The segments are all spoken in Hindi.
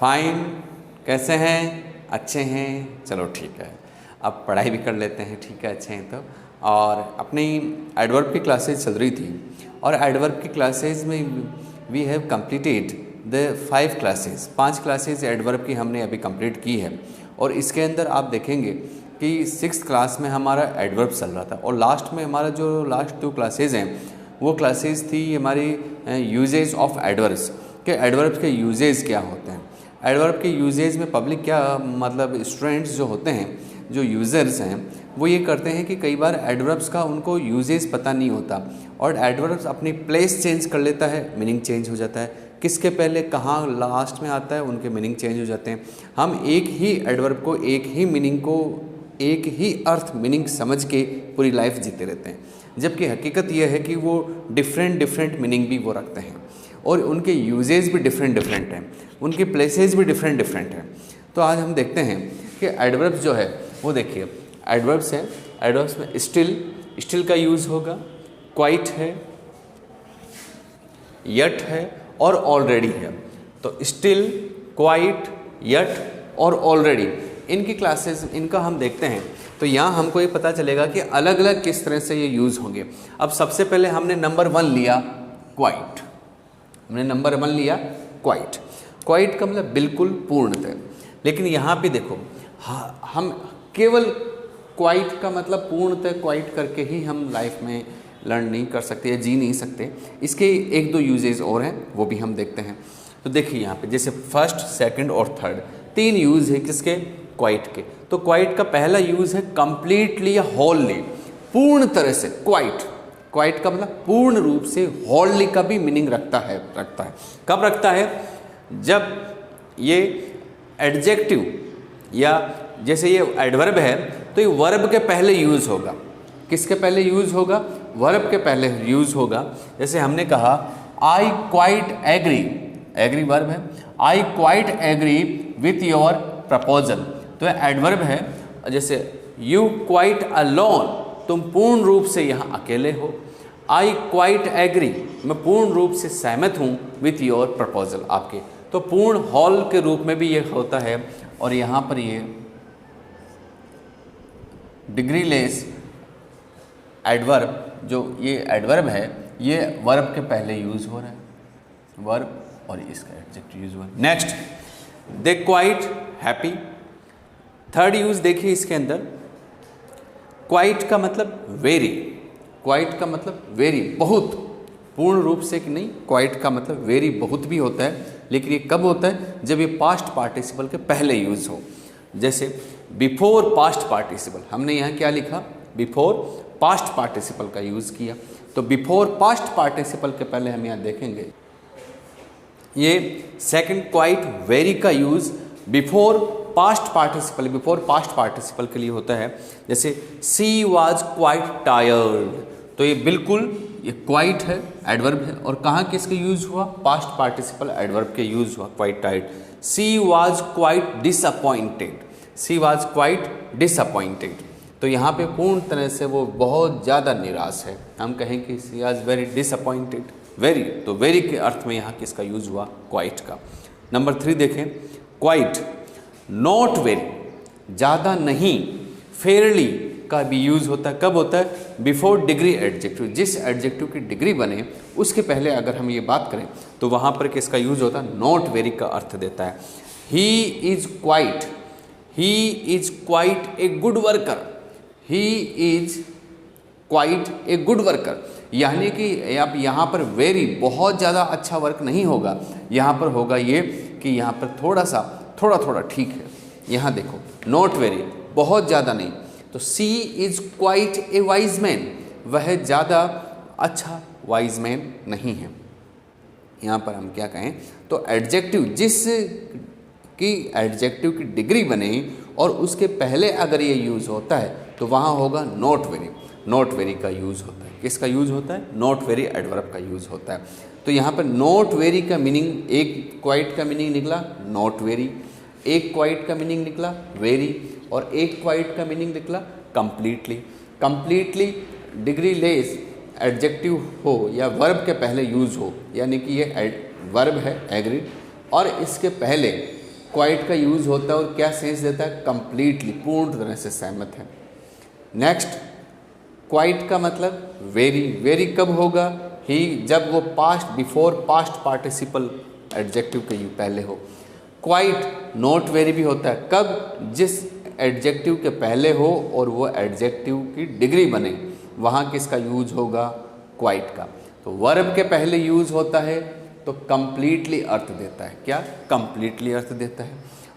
फाइन, कैसे हैं? अच्छे हैं, चलो ठीक है। अब पढ़ाई भी कर लेते हैं, ठीक है, अच्छे हैं तो। और अपनी एडवर्ब की क्लासेस चल रही थी और एडवर्ब की क्लासेस में we have completed the 5 classes. 5 classes adverb की हमने अभी कंप्लीट की है और इसके अंदर आप देखेंगे कि 6th क्लास में हमारा एडवर्ब चल रहा था और लास्ट में हमारा जो लास्ट 2 क्लासेस हैं वो क्लासेस थी हमारी यूजेज ऑफ एडवर्ब्स के एडवर्ब्स के यूजेज क्या होते हैं। एडवर्ब के यूजेज में पब्लिक क्या मतलब स्टूडेंट्स जो होते हैं, जो यूज़र्स हैं, वो ये करते हैं कि कई बार एडवर्ब्स का उनको यूजेज पता नहीं होता और एडवर्ब्स अपनी प्लेस चेंज कर लेता है, मीनिंग चेंज हो जाता है, किसके पहले कहाँ लास्ट में आता है उनके मीनिंग चेंज हो जाते हैं। हम एक ही एडवर्ब को, एक ही मीनिंग को, एक ही अर्थ मीनिंग समझ के पूरी लाइफ जीते रहते हैं, जबकि हकीकत यह है कि वो डिफरेंट मीनिंग भी वो रखते हैं और उनके यूजेज भी डिफरेंट हैं, उनके प्लेसेस भी डिफरेंट हैं। तो आज हम देखते हैं कि एडवर्ब्स जो है वो देखिए एडवर्ब्स है, एडवर्ब्स में स्टिल का यूज़ होगा, क्वाइट है, यट है और ऑलरेडी है। तो स्टिल, क्वाइट, यट और ऑलरेडी इनकी क्लासेस इनका हम देखते हैं तो यहाँ हमको ये पता चलेगा कि अलग अलग किस तरह से ये यूज़ होंगे। अब सबसे पहले हमने नंबर 1 लिया क्वाइट, हमने नंबर 1 लिया क्वाइट। क्वाइट का मतलब बिल्कुल पूर्णतः, लेकिन यहाँ पे देखो हम केवल क्वाइट का मतलब पूर्णतः क्वाइट करके ही हम लाइफ में लर्न नहीं कर सकते या जी नहीं सकते। इसके 1-2 यूजेज और हैं वो भी हम देखते हैं। तो देखिए यहाँ पे जैसे फर्स्ट, सेकंड और थर्ड 3 यूज़ है किसके? क्वाइट के। तो क्वाइट का पहला यूज़ है कंप्लीटली या होलली, पूर्ण तरह से। क्वाइट का मतलब पूर्ण रूप से, होलली का भी मीनिंग रखता है। कब रखता है? जब ये एडजेक्टिव या जैसे ये एडवर्ब है तो ये वर्ब के पहले यूज़ होगा। किसके पहले यूज़ होगा? वर्ब के पहले यूज़ होगा। जैसे हमने कहा I quite agree, agree verb है, I quite agree with your proposal, तो एडवर्ब है। जैसे यू क्वाइट अलोन, तुम पूर्ण रूप से यहाँ अकेले हो। आई क्वाइट एग्री, मैं पूर्ण रूप से सहमत हूँ विथ योर प्रपोजल, आपके। तो पूर्ण हॉल के रूप में भी ये होता है और यहाँ पर ये डिग्री लेस एडवर्ब, जो ये एडवर्ब है ये वर्ब के पहले यूज़ हो रहा है, वर्ब और इसका एडजेक्टिव यूज़ हुआ है। नेक्स्ट, दे क्वाइट हैप्पी। थर्ड यूज़ देखिए इसके अंदर, क्वाइट का मतलब वेरी, क्वाइट का मतलब वेरी, बहुत, पूर्ण रूप से कि नहीं, क्वाइट का मतलब वेरी, बहुत भी होता है, लेकिन ये कब होता है? जब ये पास्ट पार्टिसिपल के पहले यूज़ हो। जैसे बिफोर पास्ट पार्टिसिपल, हमने यहाँ क्या लिखा? बिफोर पास्ट पार्टिसिपल का यूज़ किया। तो बिफोर पास्ट पार्टिसिपल के पहले हम यहाँ देखेंगे ये सेकंड क्वाइट वेरी का use before past participle, before past participle के लिए होता है। जैसे सी वाज क्वाइट टायर्ड, तो ये बिल्कुल ये क्वाइट है, एडवर्ब है और कहाँ किसके यूज़ हुआ? पास्ट पार्टिसिपल एडवर्ब के यूज़ हुआ, quite tired. She was quite disappointed, she was quite disappointed, तो यहाँ पे पूर्ण तरह से वो बहुत ज़्यादा निराश है। हम कहें कि she was very disappointed, very, तो वेरी के अर्थ में यहाँ किसका यूज़ हुआ? क्वाइट का। नंबर 3 देखें, क्वाइट नॉट वेरी, ज़्यादा नहीं, फेयरली का भी यूज़ होता है। कब होता है? बिफोर डिग्री एडजेक्टिव, जिस एडजेक्टिव की डिग्री बने उसके पहले अगर हम ये बात करें तो वहाँ पर किसका यूज़ होता है? नॉट वेरी का अर्थ देता है। He is quite, he is quite a good worker, he is quite a good worker, यानी कि आप यहाँ पर वेरी, बहुत ज़्यादा अच्छा वर्क नहीं होगा, यहाँ पर होगा ये कि यहाँ पर थोड़ा ठीक है। यहाँ देखो नॉट वेरी, बहुत ज़्यादा नहीं, तो she is quite a wise man, वह ज़्यादा अच्छा वाइज मैन नहीं है। यहाँ पर हम क्या कहें तो एडजेक्टिव, जिस की एडजेक्टिव की डिग्री बने और उसके पहले अगर ये यूज़ होता है तो वहाँ होगा नॉट वेरी, नॉट वेरी का यूज़ होता है। किसका यूज़ होता है? नॉट वेरी एडवर्ब का यूज़ होता है। तो यहाँ पर नॉट वेरी का मीनिंग, एक क्वाइट का मीनिंग निकला नॉट वेरी, एक क्वाइट का मीनिंग निकला वेरी और एक क्वाइट का मीनिंग निकला completely. Completely degree less adjective हो या वर्ब के पहले यूज़ हो, यानी कि ये वर्ब है एग्रीड और इसके पहले क्वाइट का यूज़ होता है और क्या सेंस देता है, कंप्लीटली, पूर्ण तरह से सहमत है। नेक्स्ट, क्वाइट का मतलब वेरी। वेरी कब होगा, ही, जब वो past, before past participle adjective के पहले हो। क्वाइट नॉट वेरी भी होता है कब, जिस एडजेक्टिव के पहले हो और वो एडजेक्टिव की डिग्री बने, वहाँ किसका यूज होगा, क्वाइट का। तो वर्ब के पहले यूज होता है तो कंप्लीटली अर्थ देता है, क्या, कंप्लीटली अर्थ देता है।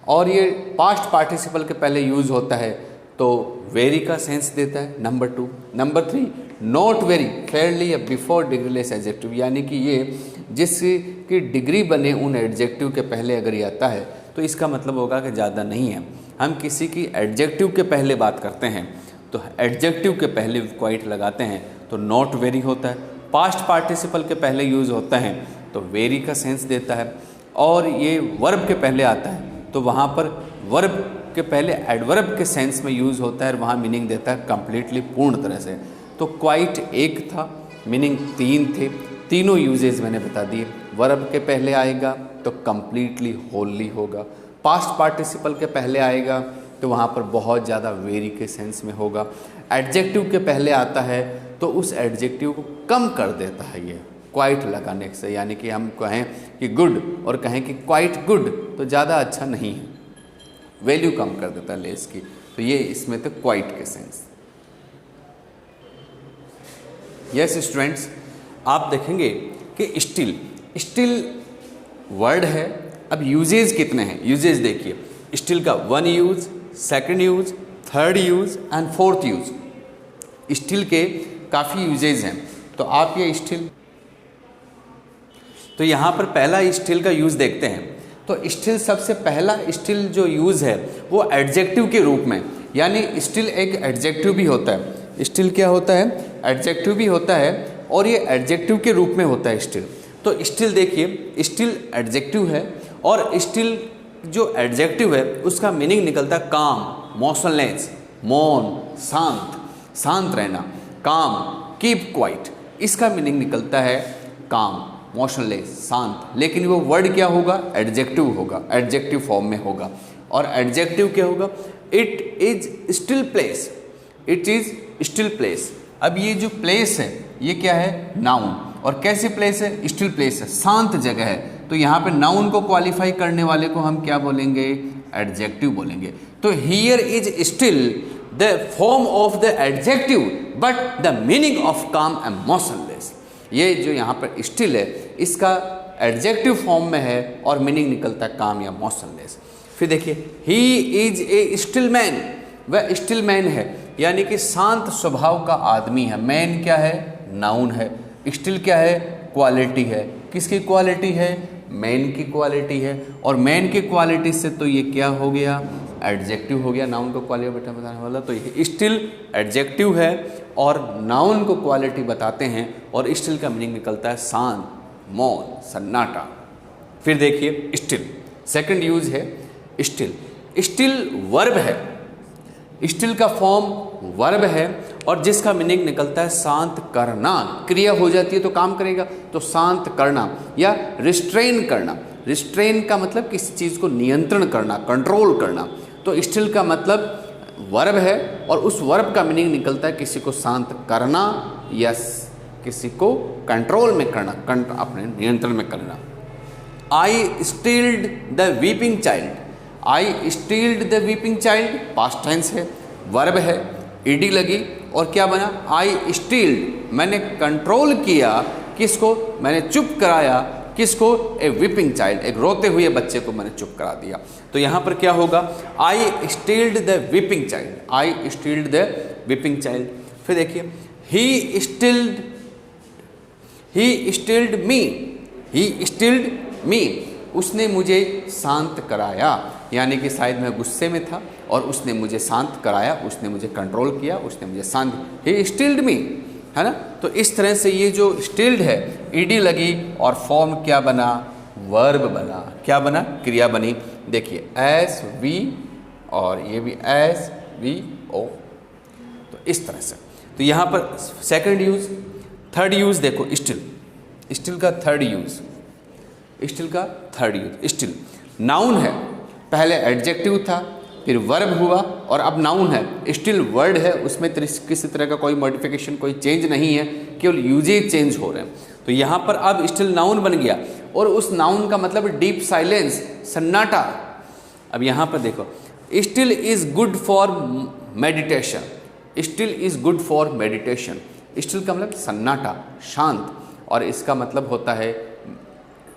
और ये पास्ट पार्टिसिपल के पहले यूज होता है तो वेरी का सेंस देता है, number 2। Number 3, not very, Fairlie या बिफोर डिग्रीलेस एडजेक्टिव, यानी कि ये जिसकी डिग्री बने उन एडजेक्टिव के पहले अगर ये आता है तो इसका मतलब होगा कि ज़्यादा नहीं है। हम किसी की एडजेक्टिव के पहले बात करते हैं तो एडजेक्टिव के पहले क्वाइट लगाते हैं तो नॉट वेरी होता है। पास्ट पार्टिसिपल के पहले यूज़ होता है तो वेरी का सेंस देता है। और ये वर्ब के पहले आता है तो वहाँ पर वर्ब के पहले एडवर्ब के सेंस में यूज़ होता है और वहाँ मीनिंग देता है कंप्लीटली, पूर्ण तरह से। तो क्वाइट एक था, मीनिंग 3 थे, तीनों यूजेज मैंने बता दिए। वर्ब के पहले आएगा तो कंप्लीटली, होली होगा। पास्ट पार्टिसिपल के पहले आएगा तो वहाँ पर बहुत ज़्यादा वेरी के सेंस में होगा। एडजेक्टिव के पहले आता है तो उस एडजेक्टिव को कम कर देता है ये क्वाइट लगाने से, यानी कि हम कहें कि गुड और कहें कि क्वाइट गुड तो ज़्यादा अच्छा नहीं है, वैल्यू कम कर देता है लेस की। तो ये इसमें तो क्वाइट के सेंस। यस स्टूडेंट्स, आप देखेंगे कि स्टिल वर्ड है। अब यूजेज कितने हैं, यूजेज देखिए। स्टिल का 1 use, 2nd use, 3rd use and 4th use. Still के काफ़ी यूजेज हैं। तो आप ये स्टिल, तो यहाँ पर पहला स्टिल का यूज़ देखते हैं। तो स्टिल, सबसे पहला स्टिल जो यूज़ है वो एडजेक्टिव के रूप में, यानी स्टिल एक एडजेक्टिव भी होता है। स्टिल क्या होता है, एडजेक्टिव भी होता है और ये एडजेक्टिव के रूप में होता है स्टिल। तो स्टिल देखिए, स्टिल एडजेक्टिव है और स्टिल जो एडजेक्टिव है उसका मीनिंग निकलता है काम, मोशनलेस, मौन, शांत, शांत रहना, काम, कीप क्वाइट, इसका मीनिंग निकलता है काम, मोशनलेस, शांत। लेकिन वो वर्ड क्या होगा, एडजेक्टिव होगा, एडजेक्टिव फॉर्म में होगा। और एडजेक्टिव क्या होगा, it is still place, it is still place. अब ये जो प्लेस है ये क्या है, नाउन। और कैसी प्लेस है, स्टिल प्लेस है, शांत जगह है। तो यहाँ पे नाउन को क्वालिफाई करने वाले को हम क्या बोलेंगे, एडजेक्टिव बोलेंगे। तो here is still the form of the adjective but the meaning of काम एंड मोशनलेस। ये जो यहाँ पर स्टिल है इसका एडजेक्टिव फॉर्म में है और मीनिंग निकलता है काम या मोशनलेस। फिर देखिए, he is a still man, वह स्टिल मैन है, यानी कि शांत स्वभाव का आदमी है। मैन क्या है, नाउन है। स्टिल क्या है, क्वालिटी है। किसकी क्वालिटी है, मैन की क्वालिटी है। और मैन की क्वालिटी से तो ये क्या हो गया, एडजेक्टिव हो गया, नाउन को क्वालिटी बताने वाला। तो ये स्टिल एडजेक्टिव है और नाउन को क्वालिटी बताते हैं और स्टिल का मीनिंग निकलता है शांत, मौन, सन्नाटा। फिर देखिए स्टिल, 2nd यूज है स्टिल। स्टिल वर्ब है, स्टिल का फॉर्म वर्ब है और जिसका मीनिंग निकलता है शांत करना। क्रिया हो जाती है तो काम करेगा, तो शांत करना या रिस्ट्रेन करना। रिस्ट्रेन का मतलब किसी चीज़ को नियंत्रण करना, कंट्रोल करना। तो स्टिल का मतलब वर्ब है और उस वर्ब का मीनिंग निकलता है किसी को शांत करना या किसी को कंट्रोल में करना, अपने नियंत्रण में करना। I stilled the weeping child, I stilled the weeping child past tense है, वर्ब है, ईडी लगी और क्या बना, आई स्टिल्ड, मैंने कंट्रोल किया, किसको, मैंने चुप कराया, किसको, ए वीपिंग चाइल्ड, एक रोते हुए बच्चे को मैंने चुप करा दिया। तो यहाँ पर क्या होगा, I stilled the weeping child, I stilled the weeping child. फिर देखिए, ही स्टिल्ड मी, ही स्टिल्ड मी, उसने मुझे शांत कराया, यानी कि शायद मैं गुस्से में था और उसने मुझे शांत कराया, उसने मुझे कंट्रोल किया, उसने मुझे शांत, ही स्टिल्ड मी, है ना। तो इस तरह से ये जो स्टिल्ड है, ईडी लगी और फॉर्म क्या बना, वर्ब बना। क्या बना, क्रिया बनी। देखिए एस वी और ये भी एस वी ओ, तो इस तरह से। तो यहाँ पर 2nd यूज, 3rd यूज देखो, स्टिल, स्टिल का 3rd यूज, स्टिल का 3rd यूज। स्टिल नाउन है पहले एडजेक्टिव था, फिर वर्ब हुआ और अब नाउन है, स्टिल वर्ड है, उसमें किसी तरह का कोई मॉडिफिकेशन, कोई चेंज नहीं है, केवल यूजेज चेंज हो रहे हैं। तो यहाँ पर अब स्टिल नाउन बन गया और उस नाउन का मतलब डीप साइलेंस, सन्नाटा। अब यहाँ पर देखो, still is good for meditation, still is good for meditation. Still का मतलब सन्नाटा, शांत, और इसका मतलब होता है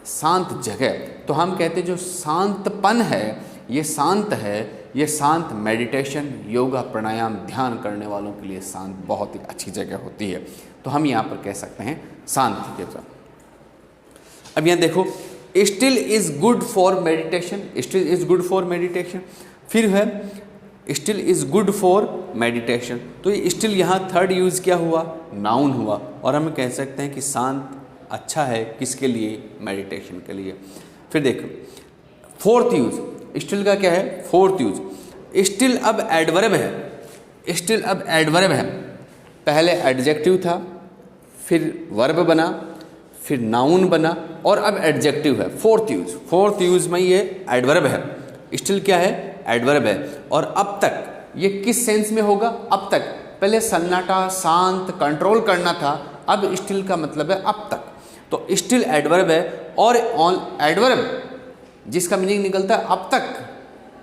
शांत जगह। तो हम कहते हैं जो शांतपन है, ये शांत है, ये शांत मेडिटेशन, योगा, प्राणायाम, ध्यान करने वालों के लिए शांत बहुत ही अच्छी जगह होती है। तो हम यहाँ पर कह सकते हैं शांति के साथ। अब यहाँ देखो, still is good for meditation, still is good for meditation. फिर है still is good for meditation. तो ये स्टिल यहाँ थर्ड यूज क्या हुआ, नाउन हुआ, और हम कह सकते हैं कि शांत अच्छा है किसके लिए, मेडिटेशन के लिए। फिर देखो फोर्थ यूज, स्टिल का क्या है, फोर्थ यूज। स्टिल अब एडवर्ब है, स्टिल अब एडवर्ब है, पहले एडजेक्टिव था, फिर वर्ब बना, फिर नाउन बना और अब एडजेक्टिव है। फोर्थ यूज, फोर्थ यूज में ये एडवर्ब है, स्टिल क्या है, एडवर्ब है। और अब तक ये किस सेंस में होगा, अब तक, पहले सन्नाटा, शांत, कंट्रोल करना था, अब स्टिल का मतलब है अब तक। तो स्टिल एडवर्ब है और एडवर्ब जिसका मीनिंग निकलता है अब तक,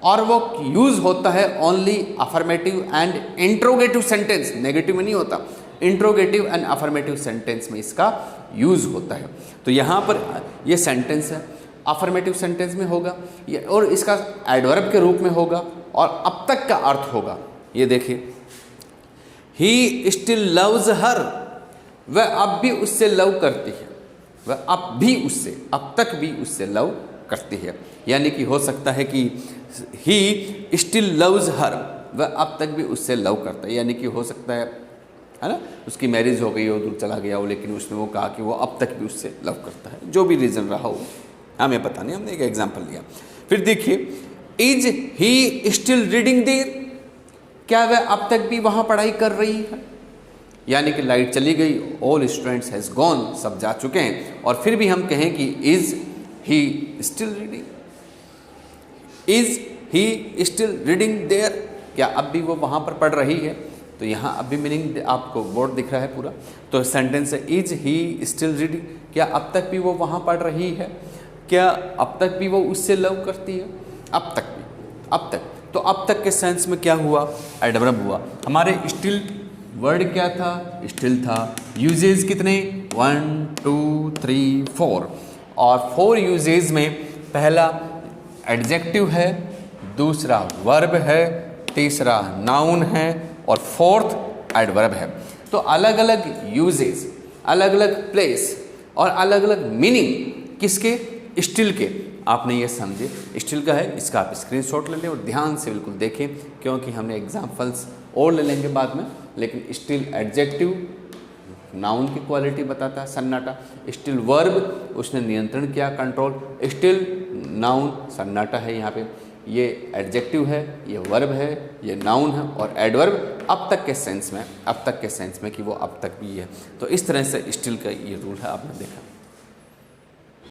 और वो यूज होता है only affirmative and interrogative sentence, negative में नहीं होता, इंट्रोगेटिव एंड अफर्मेटिव सेंटेंस में इसका यूज होता है। तो यहाँ पर ये सेंटेंस है, अफर्मेटिव सेंटेंस में होगा ये, और इसका एडवर्ब के रूप में होगा और अब तक का अर्थ होगा। ये देखिए, ही स्टिल लव्स हर, वह अब भी उससे लव करती है, वह अब भी उससे, अब तक भी उससे लव करती है। यानी कि हो सकता है कि ही स्टिल लव्स हर, वह अब तक भी उससे लव करता है, यानी कि हो सकता है ना, उसकी मैरिज हो गई हो, दूर चला गया हो, लेकिन उसने वो कहा कि वो अब तक भी उससे लव करता है, जो भी रीज़न रहा हो हमें पता नहीं, हमने एक एग्जाम्पल लिया। फिर देखिए, is he still reading there, क्या वह अब तक भी वहाँ पढ़ाई कर रही है, यानी कि लाइट चली गई, ऑल स्टूडेंट्स हैज़ गॉन, सब जा चुके हैं, और फिर भी हम कहें कि is he still reading, is he still reading there, क्या अब भी वो वहाँ पर पढ़ रही है। तो यहाँ अब भी मीनिंग आपको बोर्ड दिख रहा है पूरा। तो सेंटेंस है, इज ही स्टिल रीडिंग, क्या अब तक भी वो वहाँ पढ़ रही है, क्या अब तक भी वो उससे लव करती है, अब तक भी, अब तक। तो अब तक के सेंस में क्या हुआ, एडवर्ब हुआ। हमारे स्टिल वर्ड क्या था, स्टिल था। यूजेज कितने, 1 2 3 4, और 4 यूजेज में पहला एडजेक्टिव है, दूसरा वर्ब है, तीसरा नाउन है और फोर्थ एडवर्ब है। तो अलग अलग यूजेज, अलग अलग प्लेस और अलग अलग मीनिंग किसके, स्टिल के। आपने ये समझे स्टिल का है, इसका आप स्क्रीनशॉट ले लें और ध्यान से बिल्कुल देखें, क्योंकि हमने एग्जाम्पल्स और ले लेंगे बाद में। लेकिन स्टिल एडजेक्टिव नाउन की क्वालिटी बताता है, सन्नाटा। स्टिल वर्ब उसने नियंत्रण किया, कंट्रोल। स्टिल नाउन सन्नाटा है, यहाँ पे ये एडजेक्टिव है, ये वर्ब है, ये नाउन है, और एडवर्ब अब तक के सेंस में, अब तक के सेंस में कि वो अब तक भी है। तो इस तरह से स्टिल का ये रूल है, आपने देखा।